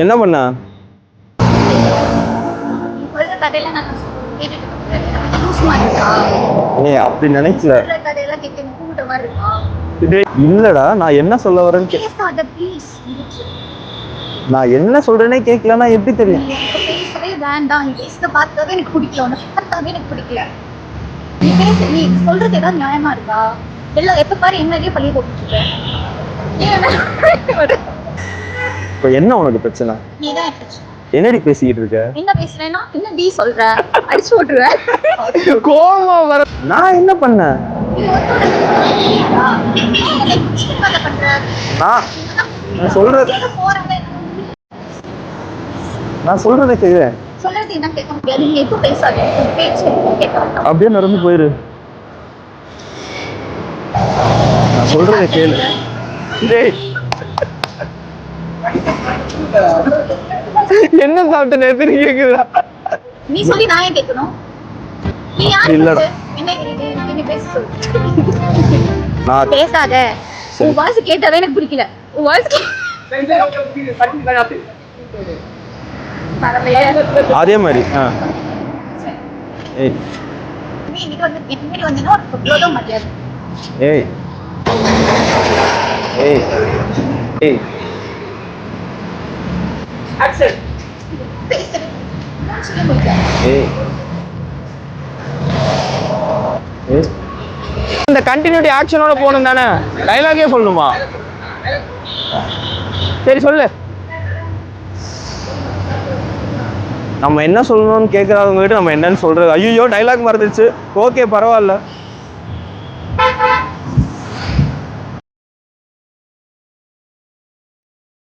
என்ன பண்ண? ஏய் அப்படி நினைக்கல. இல்லடா நான் என்ன சொல்ல வரேன்னு நான் என்ன சொல்றேனே கேட்கலன்னா எப்படி தெரியும்? வேண்டாம் நீ பேசுறத பார்த்தாவே எனக்கு பிடிக்கல, உன்னை பார்த்தாவே எனக்கு பிடிக்கல. நீ பேச நீ சொல்றது ஏதாவது நியாயமா இருக்கா? எல்லாம் எப்ப பாரு என்னையே பழிய போட்டுட்டு இப்ப என்ன உனக்கு பிரச்சனை? நீதான் பிரச்சனை. என்னடி பேசிக்கிட்டு இருக்க? என்ன பேசுறேன்னா என்ன டி சொல்ற? அடிச்சு விட்டுருவேன். கோவமா வர. நான் என்ன பண்ணேன்? நான் சொல்றது நான் சொல்றதை செய்வேன். சொல்றது என்ன கேட்க முடியாது. நீ எப்போ பேசாத பேச்சு கேட்க அப்படியே நடந்து போயிரு. நான் சொல்றதை கேளு. என்ன சாப்பிட்ட நேரத்து கேக்குதா? நீ சொல்லி நான் ஏன் கேட்கணும்? நீ யார்? இல்லடா என்ன பேச பேசாத. உன் வாய்ஸ் கேட்டாவே எனக்கு பிடிக்கல. உன் வாய்ஸ் அதே மாதிரி ஏய் நீ இன்னைக்கு வந்து எப்படி வந்தேன்னா ஒரு பொருளும் மரியாதை. ஏய் ஏய் ஏய் ஆக்சன் பேசுறேன் நான் சொல்ல முடியாது. ஏய் ஏய் இந்த கண்டினியூட்டி ஆக்ஷனோட போகணும் தானே? டைலாகே சொல்லணுமா? சரி சொல்லு. நம்ம என்ன சொல்லணும்னு கேட்குறவங்க கிட்ட நம்ம என்னன்னு சொல்றது? ஐயோ டைலாக் மறந்துச்சு. ஓகே பரவாயில்ல.